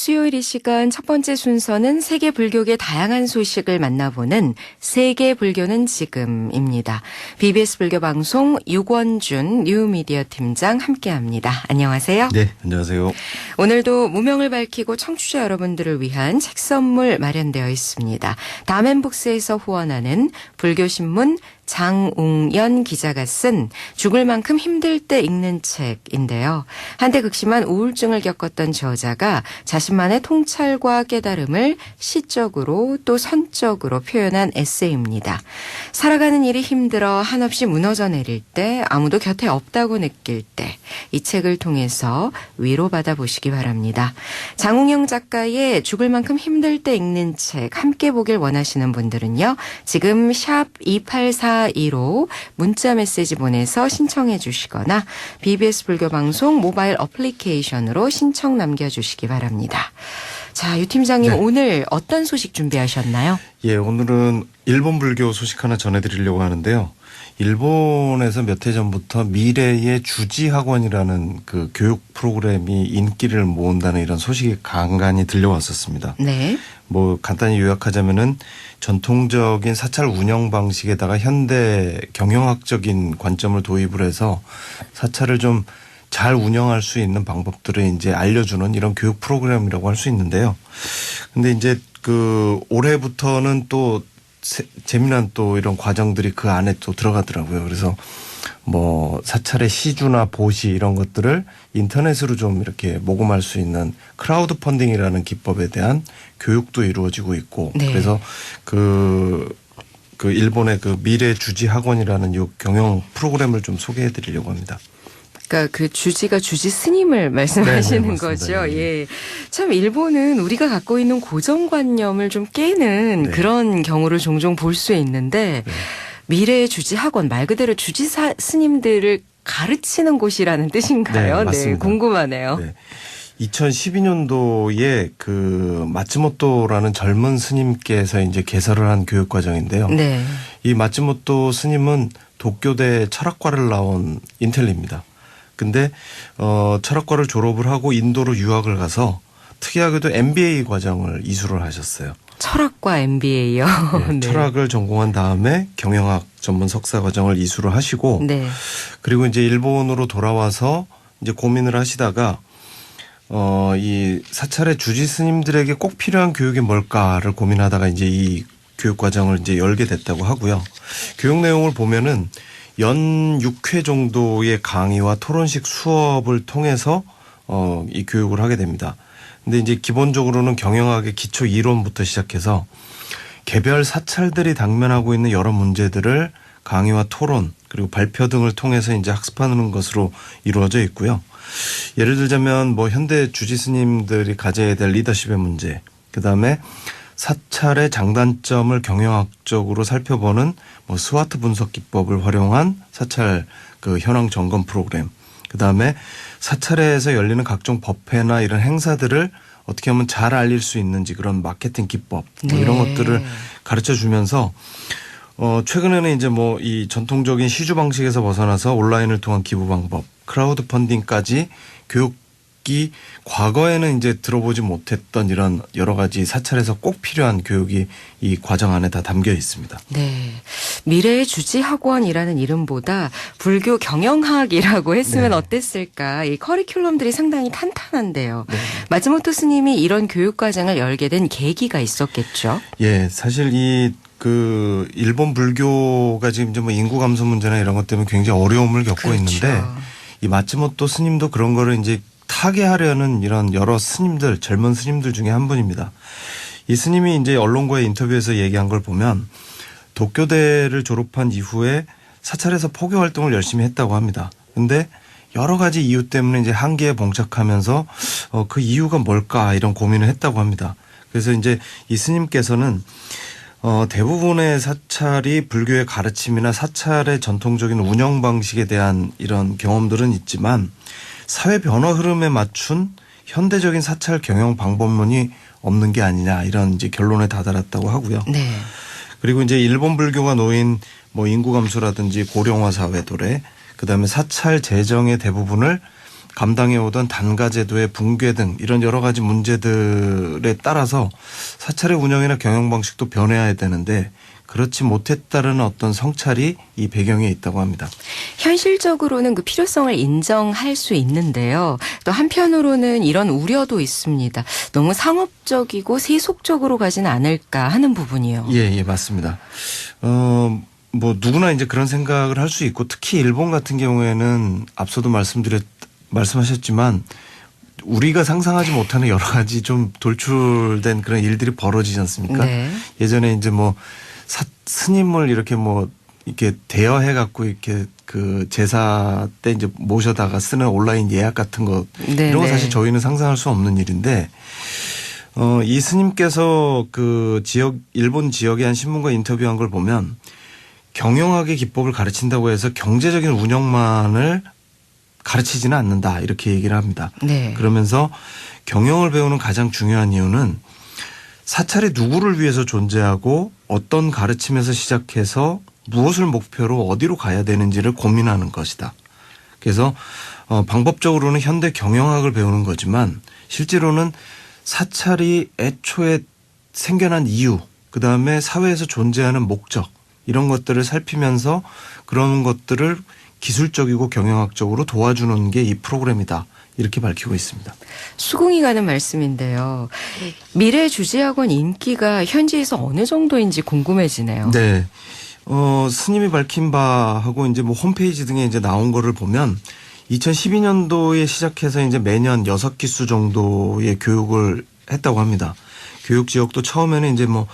수요일 이 시간 첫 번째 순서는 세계 불교계 다양한 소식을 만나보는 세계 불교는 지금입니다. BBS 불교방송 유권준 뉴미디어 팀장 함께합니다. 안녕하세요. 네, 안녕하세요. 오늘도 무명을 밝히고 청취자 여러분들을 위한 책 선물 마련되어 있습니다. 다멘북스에서 후원하는 불교신문 장웅연 기자가 쓴 죽을 만큼 힘들 때 읽는 책인데요. 한때 극심한 우울증을 겪었던 저자가 자신만의 통찰과 깨달음을 시적으로 또 선적으로 표현한 에세이입니다. 살아가는 일이 힘들어 한없이 무너져 내릴 때, 아무도 곁에 없다고 느낄 때 이 책을 통해서 위로받아 보시기 바랍니다. 장웅영 작가의 죽을 만큼 힘들 때 읽는 책 함께 보길 원하시는 분들은요. 지금 샵 2842로 문자 메시지 보내서 신청해 주시거나 BBS 불교방송 모바일 어플리케이션으로 신청 남겨주시기 바랍니다. 자, 유 팀장님 네. 오늘 어떤 소식 준비하셨나요? 예, 오늘은 일본 불교 소식 하나 전해드리려고 하는데요. 일본에서 몇 해 전부터 미래의 주지학원이라는 그 교육 프로그램이 인기를 모은다는 이런 소식이 간간히 들려왔었습니다. 네. 뭐 간단히 요약하자면은 전통적인 사찰 운영 방식에다가 현대 경영학적인 관점을 도입을 해서 사찰을 좀 잘 운영할 수 있는 방법들을 이제 알려주는 이런 교육 프로그램이라고 할 수 있는데요. 근데 이제 그 올해부터는 또 재미난 또 이런 과정들이 그 안에 또 들어가더라고요. 그래서 뭐 사찰의 시주나 보시 이런 것들을 인터넷으로 좀 이렇게 모금할 수 있는 크라우드 펀딩이라는 기법에 대한 교육도 이루어지고 있고 네. 그래서 그 일본의 그 미래 주지 학원이라는 요 경영 프로그램을 좀 소개해 드리려고 합니다. 그러니까 그 주지가 주지 스님을 말씀하시는 네, 거죠. 예. 예. 참 일본은 우리가 갖고 있는 고정관념을 좀 깨는 네. 그런 경우를 종종 볼 수 있는데 네. 미래의 주지 학원 말 그대로 주지 스님들을 가르치는 곳이라는 뜻인가요? 네, 맞습니다. 궁금하네요. 네. 2012년도에 그 마츠모토라는 젊은 스님께서 이제 개설을 한 교육 과정인데요. 네. 이 마츠모토 스님은 도쿄대 철학과를 나온 인텔리입니다. 근데 철학과를 졸업을 하고 인도로 유학을 가서 특이하게도 MBA 과정을 이수를 하셨어요. 철학과 MBA요. 네, 네. 철학을 전공한 다음에 경영학 전문 석사 과정을 이수를 하시고 네. 그리고 이제 일본으로 돌아와서 이제 고민을 하시다가 이 사찰의 주지 스님들에게 꼭 필요한 교육이 뭘까를 고민하다가 이제 이 교육 과정을 이제 열게 됐다고 하고요. 교육 내용을 보면은 연 6회 정도의 강의와 토론식 수업을 통해서 이 교육을 하게 됩니다. 근데 이제 기본적으로는 경영학의 기초 이론부터 시작해서 개별 사찰들이 당면하고 있는 여러 문제들을 강의와 토론 그리고 발표 등을 통해서 이제 학습하는 것으로 이루어져 있고요. 예를 들자면 뭐 현대 주지 스님들이 가져야 될 리더십의 문제, 그다음에 사찰의 장단점을 경영학적으로 살펴보는 뭐 스와트 분석 기법을 활용한 사찰 그 현황 점검 프로그램, 그다음에 사찰에서 열리는 각종 법회나 이런 행사들을 어떻게 하면 잘 알릴 수 있는지 그런 마케팅 기법 뭐 이런 것들을 가르쳐 주면서 최근에는 이제 뭐 이 전통적인 시주 방식에서 벗어나서 온라인을 통한 기부 방법, 크라우드 펀딩까지 교육이 과거에는 이제 들어보지 못했던 이런 여러 가지 사찰에서 꼭 필요한 교육이 이 과정 안에 다 담겨 있습니다. 네. 미래의 주지 학원이라는 이름보다 불교 경영학이라고 했으면 네. 어땠을까. 이 커리큘럼들이 상당히 탄탄한데요. 네. 마츠모토 스님이 이런 교육 과정을 열게 된 계기가 있었겠죠. 예, 사실 그 일본 불교가 지금 이제 뭐 인구 감소 문제나 이런 것 때문에 굉장히 어려움을 겪고 그렇죠. 있는데 이 마츠모토 스님도 그런 거를 이제 타개하려는 이런 여러 스님들, 젊은 스님들 중에 한 분입니다. 이 스님이 이제 언론과의 인터뷰에서 얘기한 걸 보면 도쿄대를 졸업한 이후에 사찰에서 포교 활동을 열심히 했다고 합니다. 근데 여러 가지 이유 때문에 이제 한계에 봉착하면서 그 이유가 뭘까 이런 고민을 했다고 합니다. 그래서 이제 이 스님께서는 대부분의 사찰이 불교의 가르침이나 사찰의 전통적인 운영 방식에 대한 이런 경험들은 있지만 사회 변화 흐름에 맞춘 현대적인 사찰 경영 방법론이 없는 게 아니냐 이런 이제 결론에 다다랐다고 하고요. 네. 그리고 이제 일본 불교가 놓인 뭐 인구 감소라든지 고령화 사회 도래, 그다음에 사찰 재정의 대부분을 감당해오던 단가 제도의 붕괴 등 이런 여러 가지 문제들에 따라서 사찰의 운영이나 경영 방식도 변해야 되는데 그렇지 못했다는 어떤 성찰이 이 배경에 있다고 합니다. 현실적으로는 그 필요성을 인정할 수 있는데요. 또 한편으로는 이런 우려도 있습니다. 너무 상업적이고 세속적으로 가지는 않을까 하는 부분이요. 예, 맞습니다. 뭐 누구나 이제 그런 생각을 할 수 있고 특히 일본 같은 경우에는 앞서도 말씀하셨지만 우리가 상상하지 못하는 여러 가지 좀 돌출된 그런 일들이 벌어지지 않습니까? 네. 예전에 이제 뭐 스님을 이렇게 뭐 이렇게 대여해 갖고 이렇게 그 제사 때 이제 모셔다가 쓰는 온라인 예약 같은 거 네, 이런 거 네. 사실 저희는 상상할 수 없는 일인데 이 스님께서 그 일본 지역의 한 신문과 인터뷰한 걸 보면 경영학의 기법을 가르친다고 해서 경제적인 운영만을 가르치지는 않는다 이렇게 얘기를 합니다. 네. 그러면서 경영을 배우는 가장 중요한 이유는 사찰이 누구를 위해서 존재하고 어떤 가르침에서 시작해서 무엇을 목표로 어디로 가야 되는지를 고민하는 것이다. 그래서 방법적으로는 현대 경영학을 배우는 거지만 실제로는 사찰이 애초에 생겨난 이유, 그다음에 사회에서 존재하는 목적 이런 것들을 살피면서 그런 것들을 기술적이고 경영학적으로 도와주는 게 이 프로그램이다. 이렇게 밝히고 있습니다. 수긍이 가는 말씀인데요. 미래 주지학원 인기가 현지에서 어느 정도인지 궁금해지네요. 네. 스님이 밝힌 바하고 이제 뭐 홈페이지 등에 이제 나온 거를 보면 2012년도에 시작해서 이제 매년 6기수 정도의 교육을 했다고 합니다. 교육 지역도 처음에는 이제 뭐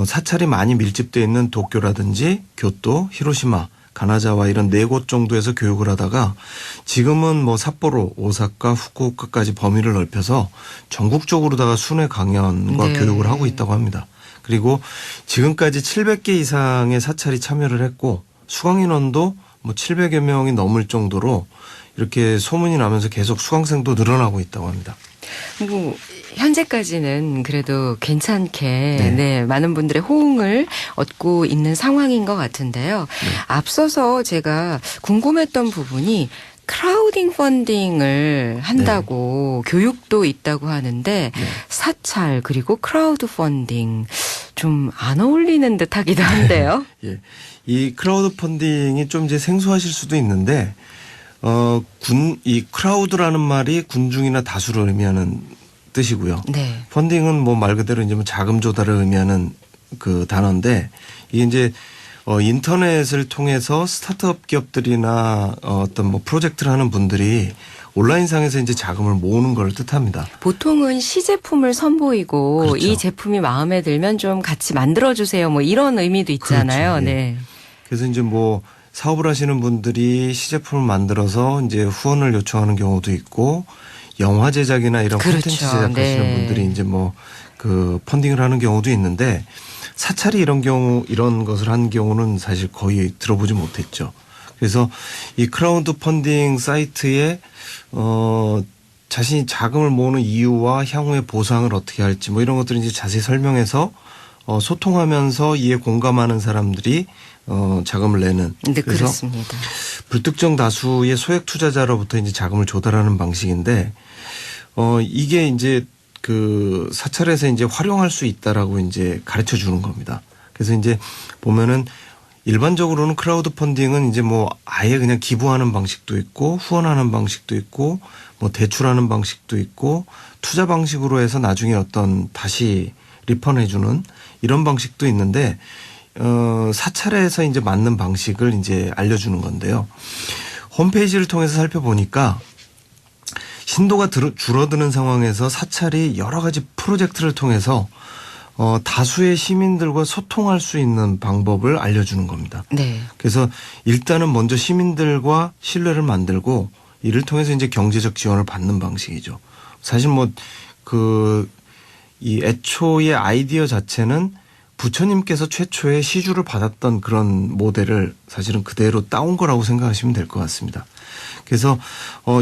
사찰이 많이 밀집되어 있는 도쿄라든지 교토, 히로시마, 가나자와 이런 4곳 정도에서 교육을 하다가 지금은 뭐 삿포로, 오사카, 후쿠오카까지 범위를 넓혀서 전국적으로다가 순회 강연과 네. 교육을 하고 있다고 합니다. 그리고 지금까지 700개 이상의 사찰이 참여를 했고 수강 인원도 뭐 700여 명이 넘을 정도로 이렇게 소문이 나면서 계속 수강생도 늘어나고 있다고 합니다. 뭐 현재까지는 그래도 괜찮게 네. 네, 많은 분들의 호응을 얻고 있는 상황인 것 같은데요. 네. 앞서서 제가 궁금했던 부분이 크라우딩 펀딩을 한다고 교육도 있다고 하는데 사찰 그리고 크라우드 펀딩 좀 안 어울리는 듯하기도 한데요. 예. 이 크라우드 펀딩이 좀 이제 생소하실 수도 있는데 이 크라우드라는 말이 군중이나 다수를 의미하는 뜻이고요. 네. 펀딩은 뭐 말 그대로 이제 뭐 자금 조달을 의미하는 그 단어인데 이게 이제 인터넷을 통해서 스타트업 기업들이나 어떤 뭐 프로젝트를 하는 분들이 온라인상에서 이제 자금을 모으는 걸 뜻합니다. 보통은 시제품을 선보이고 그렇죠. 이 제품이 마음에 들면 좀 같이 만들어주세요. 뭐 이런 의미도 있잖아요. 그렇죠. 예. 네. 그래서 이제 뭐 사업을 하시는 분들이 시제품을 만들어서 이제 후원을 요청하는 경우도 있고 영화 제작이나 이런 그렇죠. 콘텐츠 제작하시는 네. 분들이 이제 뭐 그 펀딩을 하는 경우도 있는데 사찰이 이런 것을 한 경우는 사실 거의 들어보지 못했죠. 그래서 이 크라우드 펀딩 사이트에 자신이 자금을 모으는 이유와 향후의 보상을 어떻게 할지 뭐 이런 것들을 이제 자세히 설명해서 소통하면서 이에 공감하는 사람들이 자금을 내는. 네, 그래서 그렇습니다. 불특정 다수의 소액 투자자로부터 이제 자금을 조달하는 방식인데 이게 이제 그 사찰에서 이제 활용할 수 있다라고 이제 가르쳐 주는 겁니다. 그래서 이제 보면은 일반적으로는 크라우드 펀딩은 이제 뭐 아예 그냥 기부하는 방식도 있고 후원하는 방식도 있고 뭐 대출하는 방식도 있고 투자 방식으로 해서 나중에 어떤 다시 리펀해 주는 이런 방식도 있는데 사찰에서 이제 맞는 방식을 이제 알려주는 건데요. 홈페이지를 통해서 살펴보니까 신도가 줄어드는 상황에서 사찰이 여러 가지 프로젝트를 통해서 다수의 시민들과 소통할 수 있는 방법을 알려주는 겁니다. 네. 그래서 일단은 먼저 시민들과 신뢰를 만들고 이를 통해서 이제 경제적 지원을 받는 방식이죠. 사실 뭐 이 애초의 아이디어 자체는 부처님께서 최초의 시주를 받았던 그런 모델을 사실은 그대로 따온 거라고 생각하시면 될 것 같습니다. 그래서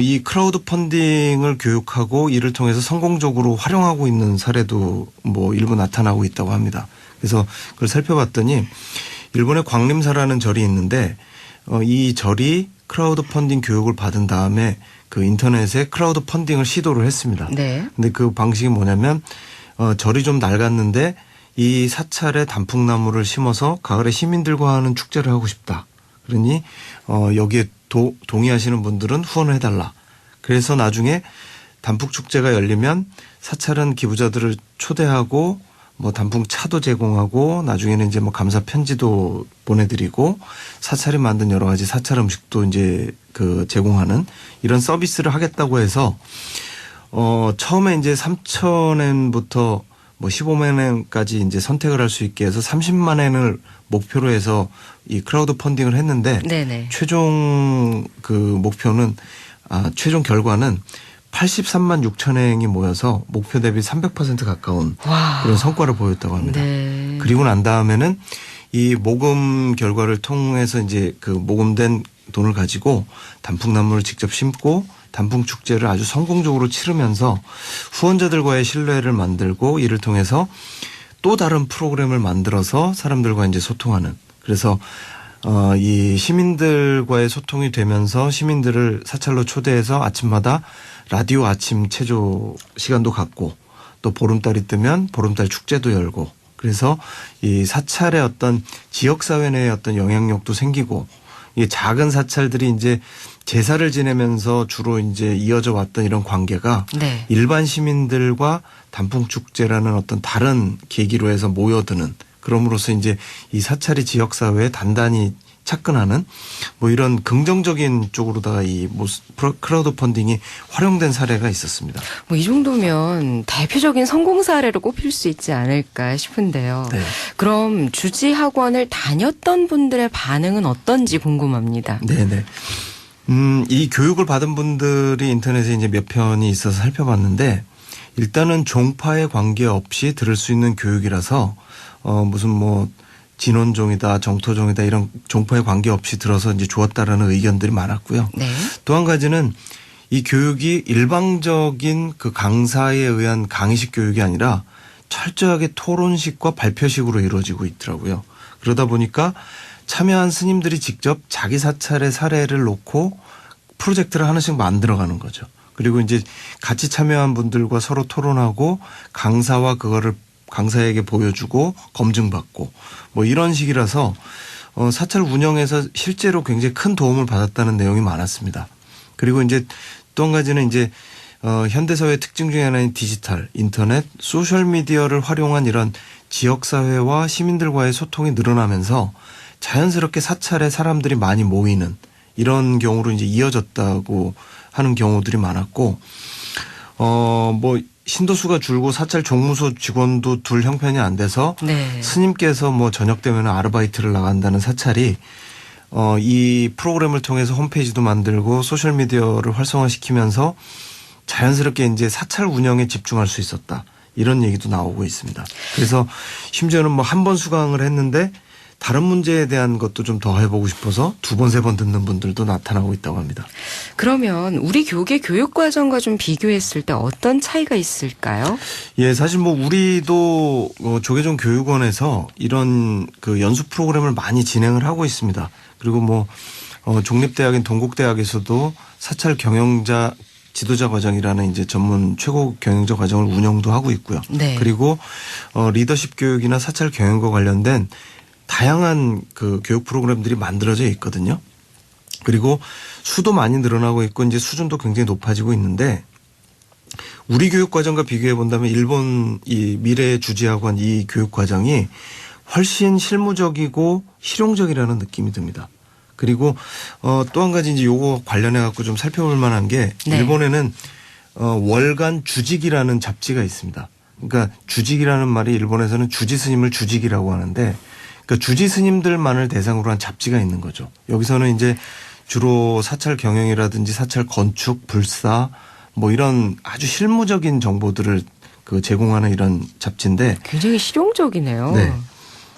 이 크라우드 펀딩을 교육하고 이를 통해서 성공적으로 활용하고 있는 사례도 뭐 일부 나타나고 있다고 합니다. 그래서 그걸 살펴봤더니 일본의 광림사라는 절이 있는데 이 절이 크라우드 펀딩 교육을 받은 다음에 그 인터넷에 크라우드 펀딩을 시도를 했습니다. 네. 근데 그 방식이 뭐냐면 절이 좀 낡았는데 이 사찰에 단풍나무를 심어서 가을에 시민들과 하는 축제를 하고 싶다. 그러니 여기에 동의하시는 분들은 후원을 해달라. 그래서 나중에 단풍 축제가 열리면 사찰은 기부자들을 초대하고 뭐 단풍 차도 제공하고 나중에는 이제 뭐 감사 편지도 보내드리고 사찰이 만든 여러 가지 사찰 음식도 이제 그 제공하는 이런 서비스를 하겠다고 해서 처음에 이제 3,000엔부터 뭐 15만 엔까지 이제 선택을 할 수 있게 해서 30만 엔을 목표로 해서 이 크라우드 펀딩을 했는데 네네. 최종 그 목표는 최종 결과는 83만 6천 엔이 모여서 목표 대비 300% 가까운 와. 그런 성과를 보였다고 합니다. 네. 그리고 난 다음에는 이 모금 결과를 통해서 이제 그 모금된 돈을 가지고 단풍나무를 직접 심고 단풍 축제를 아주 성공적으로 치르면서 후원자들과의 신뢰를 만들고 이를 통해서 또 다른 프로그램을 만들어서 사람들과 이제 소통하는 그래서 이 시민들과의 소통이 되면서 시민들을 사찰로 초대해서 아침마다 라디오 아침 체조 시간도 갖고 또 보름달이 뜨면 보름달 축제도 열고 그래서 이 사찰의 어떤 지역사회 내의 어떤 영향력도 생기고 이 작은 사찰들이 이제 제사를 지내면서 주로 이제 이어져 왔던 이런 관계가 네. 일반 시민들과 단풍 축제라는 어떤 다른 계기로 해서 모여드는 그럼으로써 이제 이 사찰이 지역사회에 단단히 착근하는 뭐 이런 긍정적인 쪽으로다가 이 크라우드 펀딩이 활용된 사례가 있었습니다. 뭐 이 정도면 대표적인 성공 사례로 꼽힐 수 있지 않을까 싶은데요. 네. 그럼 주지 학원을 다녔던 분들의 반응은 어떤지 궁금합니다. 네네. 이 교육을 받은 분들이 인터넷에 이제 몇 편이 있어서 살펴봤는데 일단은 종파에 관계없이 들을 수 있는 교육이라서 무슨 뭐 진원종이다, 정토종이다 이런 종파에 관계없이 들어서 이제 좋았다라는 의견들이 많았고요. 네. 또 한 가지는 이 교육이 일방적인 그 강사에 의한 강의식 교육이 아니라 철저하게 토론식과 발표식으로 이루어지고 있더라고요. 그러다 보니까 참여한 스님들이 직접 자기 사찰의 사례를 놓고 프로젝트를 하나씩 만들어가는 거죠. 그리고 이제 같이 참여한 분들과 서로 토론하고 강사와 그거를 강사에게 보여주고 검증받고 뭐 이런 식이라서 사찰 운영에서 실제로 굉장히 큰 도움을 받았다는 내용이 많았습니다. 그리고 이제 또 한 가지는 이제 현대사회의 특징 중에 하나인 디지털, 인터넷, 소셜미디어를 활용한 이런 지역사회와 시민들과의 소통이 늘어나면서 자연스럽게 사찰에 사람들이 많이 모이는 이런 경우로 이제 이어졌다고 하는 경우들이 많았고, 뭐 신도수가 줄고 사찰 종무소 직원도 둘 형편이 안 돼서 네. 스님께서 뭐 저녁 되면 아르바이트를 나간다는 사찰이 이 프로그램을 통해서 홈페이지도 만들고 소셜미디어를 활성화시키면서 자연스럽게 이제 사찰 운영에 집중할 수 있었다. 이런 얘기도 나오고 있습니다. 그래서 심지어는 뭐 한 번 수강을 했는데 다른 문제에 대한 것도 좀 더 해보고 싶어서 두 번, 세 번 듣는 분들도 나타나고 있다고 합니다. 그러면 우리 교계 교육 과정과 좀 비교했을 때 어떤 차이가 있을까요? 예, 사실 뭐 우리도 조계종 교육원에서 이런 그 연수 프로그램을 많이 진행을 하고 있습니다. 그리고 뭐 종립대학인 동국대학에서도 사찰 경영자 지도자 과정이라는 이제 전문 최고 경영자 과정을 운영도 하고 있고요. 네. 그리고 리더십 교육이나 사찰 경영과 관련된 다양한 그 교육 프로그램들이 만들어져 있거든요. 그리고 수도 많이 늘어나고 있고 이제 수준도 굉장히 높아지고 있는데 우리 교육 과정과 비교해 본다면 일본 이 미래의 주지학원 이 교육 과정이 훨씬 실무적이고 실용적이라는 느낌이 듭니다. 그리고 또 한 가지 이제 요거 관련해 갖고 좀 살펴볼 만한 게 네. 일본에는 월간 주직이라는 잡지가 있습니다. 그러니까 주직이라는 말이 일본에서는 주지 스님을 주직이라고 하는데 그러니까 주지 스님들만을 대상으로 한 잡지가 있는 거죠. 여기서는 이제 주로 사찰 경영이라든지 사찰 건축, 불사 뭐 이런 아주 실무적인 정보들을 그 제공하는 이런 잡지인데 굉장히 실용적이네요. 네.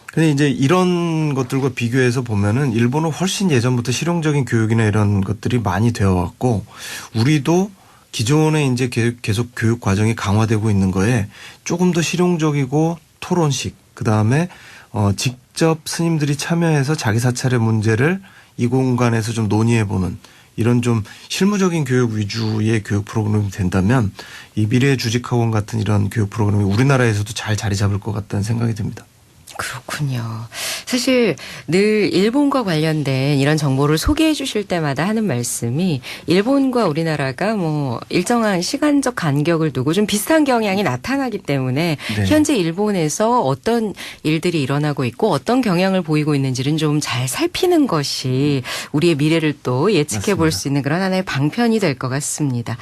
근데 이제 이런 것들과 비교해서 보면은 일본은 훨씬 예전부터 실용적인 교육이나 이런 것들이 많이 되어 왔고 우리도 기존에 이제 계속 교육 과정이 강화되고 있는 거에 조금 더 실용적이고 토론식 그다음에 직접 스님들이 참여해서 자기 사찰의 문제를 이 공간에서 좀 논의해보는 이런 좀 실무적인 교육 위주의 교육 프로그램이 된다면 이 미래의 주식학원 같은 이런 교육 프로그램이 우리나라에서도 잘 자리 잡을 것 같다는 생각이 듭니다. 그렇군요. 사실 늘 일본과 관련된 이런 정보를 소개해 주실 때마다 하는 말씀이 일본과 우리나라가 뭐 일정한 시간적 간격을 두고 좀 비슷한 경향이 나타나기 때문에 네. 현재 일본에서 어떤 일들이 일어나고 있고 어떤 경향을 보이고 있는지는 좀 잘 살피는 것이 우리의 미래를 또 예측해 볼 수 있는 그런 하나의 방편이 될 것 같습니다.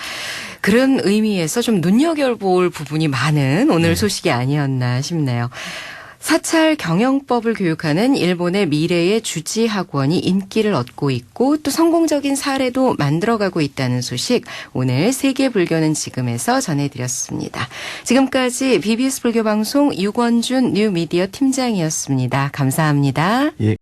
그런 의미에서 좀 눈여겨볼 부분이 많은 오늘 소식이 아니었나 싶네요. 사찰 경영법을 교육하는 일본의 미래의 주지학원이 인기를 얻고 있고 또 성공적인 사례도 만들어가고 있다는 소식 오늘 세계불교는 지금에서 전해드렸습니다. 지금까지 BBS 불교방송 유권준 뉴미디어 팀장이었습니다. 감사합니다. 예.